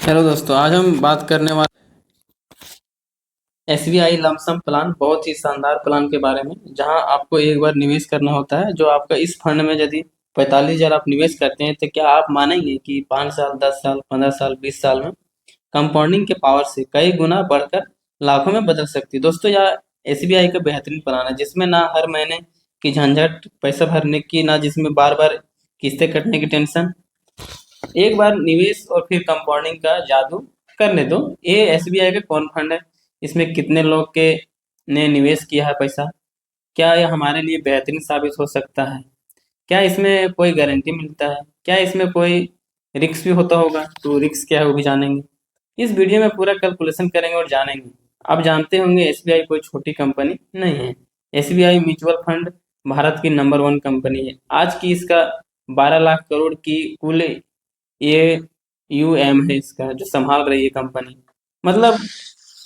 Hello दोस्तों, आज हम बात करने वाले एसबीआई लमसम प्लान, बहुत ही शानदार प्लान के बारे में। जहां आपको एक बार निवेश करना होता है। जो आपका इस फंड में यदि 45,000 आप निवेश करते हैं तो क्या आप मानेंगे कि 5 साल, 10 साल, 15 साल, 20 साल में कंपाउंडिंग के पावर से कई गुना बढ़कर लाखों में बदल सकती है। दोस्तों, यह एसबीआई का बेहतरीन प्लान है जिसमें ना हर महीने की झंझट, पैसा भरने की, ना जिसमें बार बार किस्तें कटने की टेंशन। एक बार निवेश और फिर कंपाउंडिंग का जादू करने दो। ये एसबीआई का कौन फंड है? इसमें कितने लोग के ने निवेश किया है पैसा? क्या यह हमारे लिए बेहतरीन साबित हो सकता है? क्या इसमें कोई गारंटी मिलता है? क्या इसमें कोई रिस्क भी होता होगा? तो रिस्क क्या है वो भी जानेंगे। इस वीडियो में पूरा कैलकुलेशन करेंगे और जानेंगे। आप जानते होंगे एसबीआई कोई छोटी कंपनी नहीं है। एसबीआई म्यूचुअल फंड भारत की नंबर 1 कंपनी है। आज की इसका 12 लाख करोड़ की कुल ये यूएम है इसका, जो संभाल रही है कंपनी। मतलब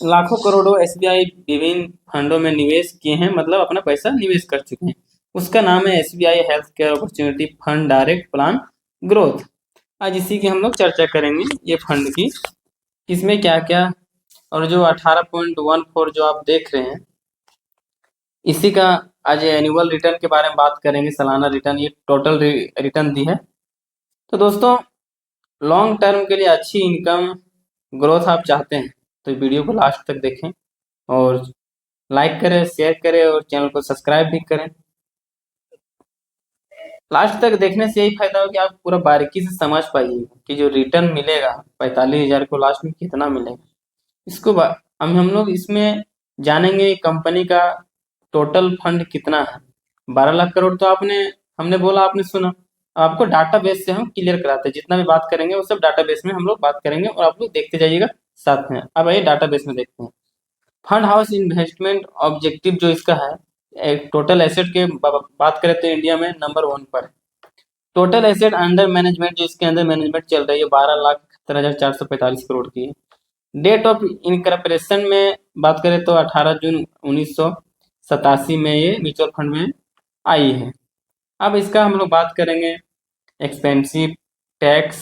लाखों करोड़ों एसबीआई विभिन्न फंडों में निवेश किए हैं, मतलब अपना पैसा निवेश कर चुके हैं। उसका नाम है SBI health care opportunity fund direct plan growth. आज इसी की हम लोग चर्चा करेंगे, ये फंड की, इसमें क्या क्या। और जो 18.14 जो आप देख रहे हैं, इसी का आज एनुअल रिटर्न के बारे में बात करेंगे। सालाना रिटर्न, ये टोटल रिटर्न दी है। तो दोस्तों, लॉन्ग टर्म के लिए अच्छी इनकम ग्रोथ आप चाहते हैं तो वीडियो को लास्ट तक देखें और लाइक करें, शेयर करें और चैनल को सब्सक्राइब भी करें। लास्ट तक देखने से यही फायदा हो कि आप पूरा बारीकी से समझ पाइएगा कि जो रिटर्न मिलेगा 45,000 को लास्ट में कितना मिलेगा। इसको हम लोग इसमें जानेंगे कंपनी का टोटल फंड कितना है। 12 लाख करोड़ तो हमने बोला, आपने सुना। आपको डाटाबेस से हम क्लियर कराते हैं। जितना भी बात करेंगे वो सब डाटाबेस में हम लोग बात करेंगे और आप लोग देखते जाइएगा साथ में। अब आइए डाटाबेस में देखते हैं। फंड हाउस इन्वेस्टमेंट ऑब्जेक्टिव जो इसका है, एक टोटल एसेट के बात करें तो इंडिया में नंबर 1 पर है। टोटल एसेट अंडर मैनेजमेंट, जो इसके अंदर मैनेजमेंट चल रही है, 12,71,445 करोड़ की है। डेट ऑफ इनकॉर्पोरेशन में बात करें तो 18 जून 1987 में ये म्यूचुअल फंड में आई है। अब इसका हम लोग बात करेंगे एक्सपेंसिव टैक्स।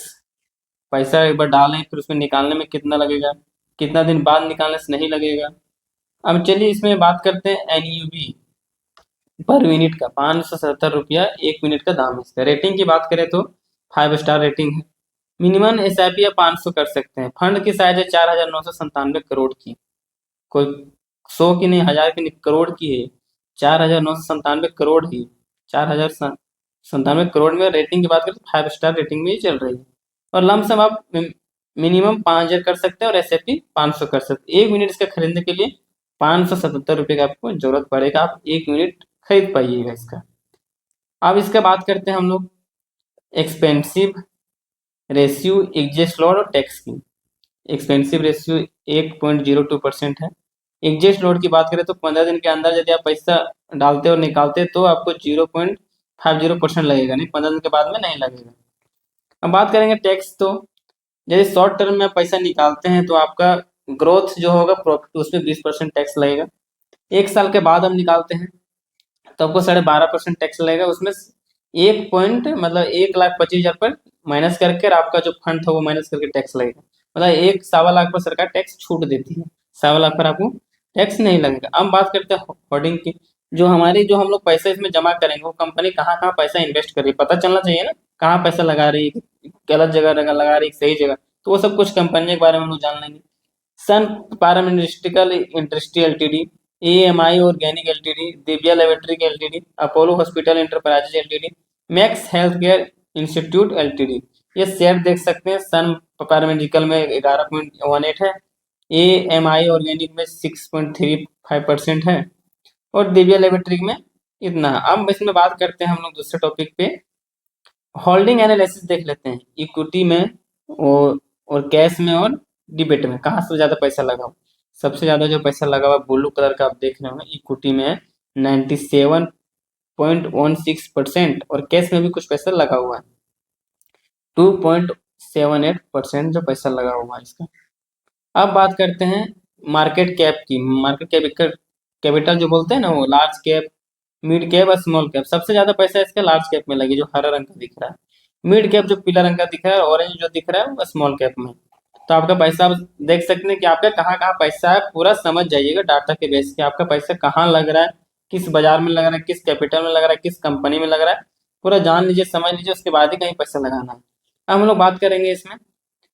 पैसा एक बार डालें फिर उसमें निकालने में कितना लगेगा, कितना दिन बाद निकालने से नहीं लगेगा। अब चलिए इसमें बात करते हैं एनयूबी पर मिनट का। 570 रुपया 1 मिनट का दाम है इसका। रेटिंग की बात करें तो 5 स्टार रेटिंग है। मिनिमम एसआईपी या 500 कर सकते हैं। फंड की साइज है 4,997 करोड़ की। कोई 100 की नहीं, 1000 की नहीं, करोड़ की है। 4,997 करोड़ ही, 4,097 करोड़ में। रेटिंग की बात करें तो 5 स्टार रेटिंग में ही चल रही है। और लमसम आप मिनिमम 5,000 कर सकते हैं और एसआईपी 500 कर सकते हैं। 1 मिनट इसका खरीदने के लिए 577 रुपये का आपको जरूरत पड़ेगा। आप 1 मिनट खरीद पाइएगा इसका। अब इसका बात करते हैं हम लोग एक्सपेंसिव रेशियो, एग्जिट लोड और टैक्स की। एक्सपेंसिव रेशियो 1.02% है। एग्जिट लोड की बात करें तो 15 दिन के अंदर यदि आप पैसा डालते और निकालते तो आपको 0.50% लगेगा, नहीं 15 दिन के बाद में नहीं लगेगा। अब बात करेंगे टैक्स। तो यदि शॉर्ट टर्म में पैसा निकालते हैं तो आपका ग्रोथ जो होगा प्रॉफिट, उसमें 20% टैक्स लगेगा। 1 साल के बाद हम निकालते हैं तो आपको 12.5% टैक्स लगेगा। उसमें 1,25,000 पर माइनस करके, और आपका जो फंड था वो माइनस करके टैक्स लगेगा। मतलब 1 सवा लाख पर सरकार टैक्स छूट देती है, 1,00,000 पर आपको टैक्स नहीं लगेगा। अब बात करते हैं होल्डिंग की। जो हम लोग पैसा इसमें जमा करेंगे, वो कंपनी कहाँ कहाँ पैसा इन्वेस्ट कर रही है पता चलना चाहिए ना। कहाँ पैसा लगा रही है, गलत जगह लगा रही है, सही जगह, तो वो सब कुछ कंपनी के बारे में हम लोग जान लेंगे। Sun paramedical industry LTD, AMI organic LTD, Divya laboratory LTD, Apollo hospital enterprises LTD, Max health care institute LTD. ये शेयर देख सकते हैं। सन पैरामेडिकल में 11.18 है, एएमआई ऑर्गेनिक में 6.35% है, और दिव्या लेबोरेटरी में इतना है। अब इसमें बात करते हैं हम लोग दूसरे टॉपिक पे, होल्डिंग एनालिसिस देख लेते हैं। इक्विटी में और कैश में और डिबेट में कहाँ से ज्यादा पैसा लगा हुआ। सबसे ज्यादा जो पैसा लगा हुआ ब्लू कलर का आप देख रहे होंगे, इक्विटी में है 97.16%, और कैश में भी कुछ पैसा लगा हुआ है 2.78% जो पैसा लगा हुआ है इसका। अब बात करते हैं मार्केट कैप की। मार्केट कैपिटल जो बोलते हैं ना, वो लार्ज कैप, मिड कैप और स्मॉल कैप। सबसे ज्यादा पैसा इसका लार्ज कैप में लगी, जो हरा रंग का दिख रहा है। मिड कैप जो पीला रंग का दिख रहा है, ऑरेंज जो दिख रहा है वो स्मॉल कैप में। तो आपका पैसा आप देख सकते हैं कि आपका कहाँ कहाँ पैसा है, पूरा समझ जाइएगा डाटा के बेस पे आपका पैसा कहाँ लग रहा है, किस बाजार में लग रहा है, किस कैपिटल में लग रहा है, किस कंपनी में लग रहा है, पूरा जान लीजिए, समझ लीजिए, उसके बाद ही कहीं पैसा लगाना है। अब हम लोग बात करेंगे इसमें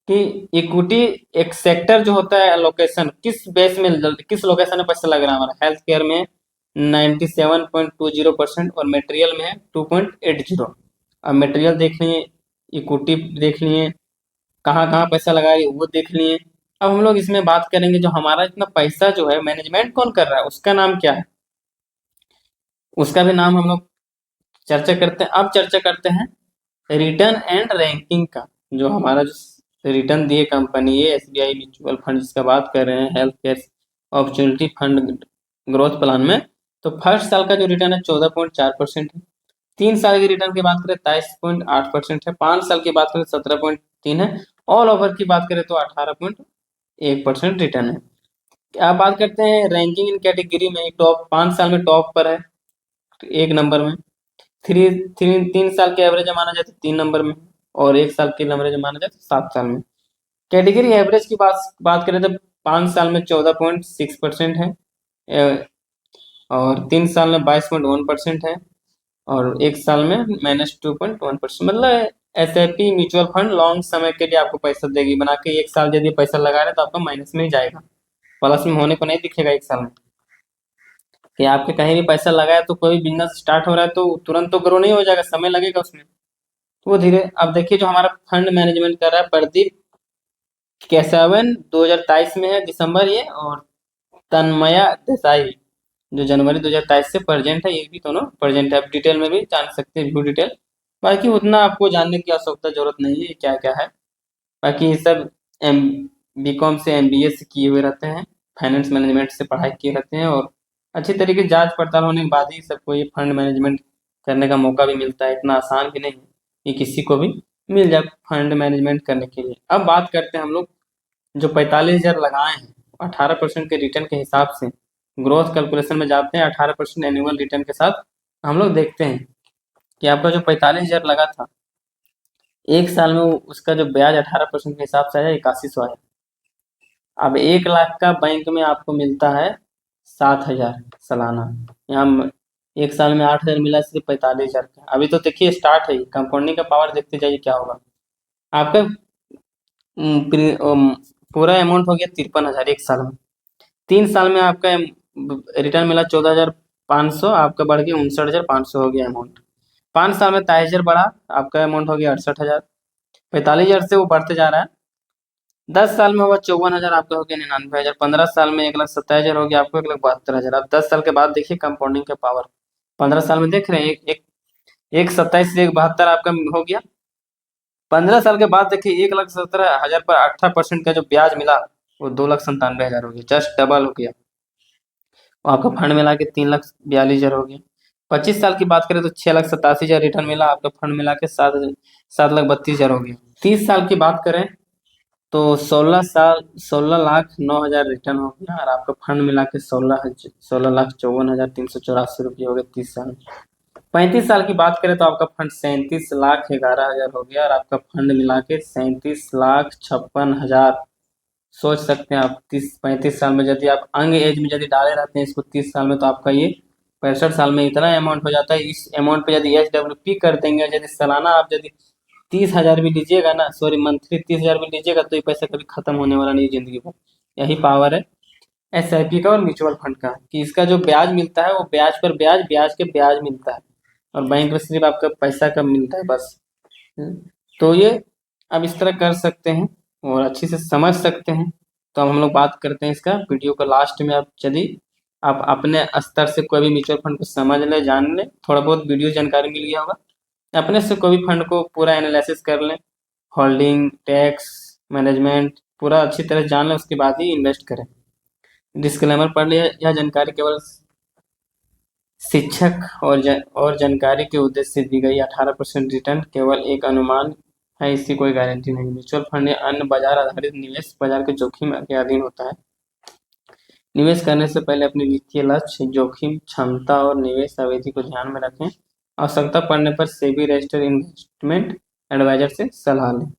कि इक्विटी एक सेक्टर जो होता है, लोकेशन किस बेस में, किस लोकेशन में पैसा लग रहा है हमारा। हेल्थ केयर में 97.20% और मटेरियल में है 2.80। अब मटेरियल देख लिए, इक्विटी देख लिए, कहाँ कहाँ पैसा लगाए वो देख लिए। अब हम लोग इसमें बात करेंगे जो हमारा इतना पैसा जो है मैनेजमेंट कौन कर रहा है, उसका नाम क्या है, उसका भी नाम हम लोग चर्चा करते हैं। अब चर्चा करते हैं रिटर्न एंड रैंकिंग का। जो हमारा जो रिटर्न दिए कंपनी है, एसबीआई म्यूचुअल फंड जिसका बात कर रहे हैं, health care opportunity fund growth plan में, तो फर्स्ट साल का जो रिटर्न है 14.4% है। 3 साल की रिटर्न की बात करें 23.8% है। 5 साल की बात करें 17.3 है। ऑल ओवर की बात करें तो 18.1% रिटर्न है। अब बात करते हैं रैंकिंग इन कैटेगरी में, टॉप 5 साल में टॉप पर है, तो 1 नंबर में। 3 साल के एवरेज माना जाए तो 3 नंबर में, और 1 साल के एवरेज माना जाए तो 7 साल में। कैटेगरी एवरेज की बात करें तो 5 साल में 14.6% है, और 3 साल में 22.1% है, और 1 साल में -2.1%। मतलब S I P mutual fund long समय के लिए आपको पैसा देगी बना के। 1 साल यदि पैसा लगा रहे हैं तो आपका माइनस में ही जाएगा, प्लस में होने को नहीं दिखेगा 1 साल में। कि आपके कहीं भी पैसा लगाया तो कोई बिजनेस स्टार्ट हो रहा है तो तुरंत तो ग्रो नहीं हो जाएगा, समय लगेगा उसमें, तो वो धीरे। अब देखिए जो हमारा फंड मैनेजमेंट कर रहा है प्रदीप केशवन 2023 में है दिसंबर ये, और तन्मया देसाई जो जनवरी 2023 से प्रेजेंट है, ये भी दोनों प्रेजेंट है। आप डिटेल में भी जान सकते हैं, व्यू डिटेल। बाकी उतना आपको जानने की आवश्यकता जरूरत नहीं है क्या क्या है। बाकी ये सब एम बीकॉम से एमबीए से किए हुए रहते हैं, फाइनेंस मैनेजमेंट से पढ़ाई किए रहते हैं, और अच्छी तरीके से जांच पड़ताल होने के बाद ही सबको ये फंड मैनेजमेंट करने का मौका भी मिलता है। इतना आसान भी नहीं है कि किसी को भी मिल जाए फंड मैनेजमेंट करने के लिए। अब बात करते हैं हम लोग जो 45,000 लगाए हैं 18% के रिटर्न के हिसाब से ग्रोथ कैलकुलेशन में जाते हैं। 18% एनुअल रिटर्न के साथ हम लोग देखते हैं कि आपका जो 45,000 लगा था, 1 साल में उसका जो ब्याज 18% के हिसाब से आया 8100 आया। अब 1 लाख का बैंक में आपको मिलता है 7,000 सालाना। यहाँ 1 साल में 8,000 मिला, सिर्फ 45,000 का। अभी तो देखिए स्टार्ट है, कंपाउंडिंग का पावर देखते जाइए क्या होगा आपका। पूरा अमाउंट हो गया 53,000 1 साल में। 3 साल में आपका रिटर्न मिला 14,500, आपका बढ़ गया 59,500 हो गया अमाउंट। 5 साल में 23,000 बढ़ा, आपका अमाउंट हो गया 68,000। 45,000 से वो बढ़ते जा रहा है। 10 साल में हुआ 54,000, आपका हो गया 99,000। 15 साल में 1,27,000 हो गया, आपको 1,72,000। अब 10 साल के बाद देखिए कंपाउंडिंग का पावर। 15 साल में देख रहे हैं, एक 27 से 1,72 आपका हो गया। 15 साल के बाद देखिए 1,17,000 पर 18% का जो ब्याज मिला वो 2,97,000 हो गया, जस्ट डबल हो गया। आपका फंड मिला के 3,42,000 हो गया। 25 साल की बात करें तो 6,87,000 रिटर्न मिला, आपका फंड मिला के 7,32,000 हो गया। 30 साल की बात करें तो 16,09,000 रिटर्न हो गया, और आपका फंड मिला के 16,54,384 रुपये हो गए 30 साल में। 35 साल की बात करें तो आपका फंड 37,11,000 हो गया, और आपका फंड मिला के 37,56,000। सोच सकते हैं आप 35 साल में यदि आप अंग एज में यदि डाले रहते हैं इसको 30 साल में, तो आपका ये 65 साल में इतना अमाउंट हो जाता है। इस अमाउंट पे यदि HWP कर देंगे, यदि सालाना आप यदि 30,000 भी लीजिएगा ना, सॉरी मंथली 30,000 भी लीजिएगा, तो ये पैसा कभी खत्म होने वाला नहीं जिंदगी भर। यही पावर है SIP का और म्यूचुअल फंड का, कि इसका जो ब्याज मिलता है वो ब्याज पर ब्याज, ब्याज के ब्याज मिलता है, और बैंक में सिर्फ आपका पैसा कम मिलता है बस। तो ये आप इस तरह कर सकते हैं और अच्छे से समझ सकते हैं। तो अब हम लोग बात करते हैं इसका वीडियो का लास्ट में। आप यदि आप अपने स्तर से कोई भी म्यूचुअल फंड को समझ लें, जान लें, थोड़ा बहुत वीडियो जानकारी मिल गया होगा, अपने से कोई भी फंड को पूरा एनालिसिस कर लें, होल्डिंग, टैक्स, मैनेजमेंट पूरा अच्छी तरह जान लें, उसके बाद ही इन्वेस्ट करें। डिस्क्लेमर पढ़ लिया, यह जानकारी केवल शिक्षक और जानकारी के उद्देश्य से दी गई। 18% रिटर्न केवल एक अनुमान है, इसकी कोई गारंटी नहीं। म्यूचुअल फंड या अन्य बाजार आधारित निवेश बाजार के जोखिम के अधीन होता है। निवेश करने से पहले अपनी वित्तीय लक्ष्य, जोखिम क्षमता और निवेश अवधि को ध्यान में रखें। आवश्यकता पड़ने पर सेबी रजिस्टर्ड इन्वेस्टमेंट एडवाइजर से सलाह लें।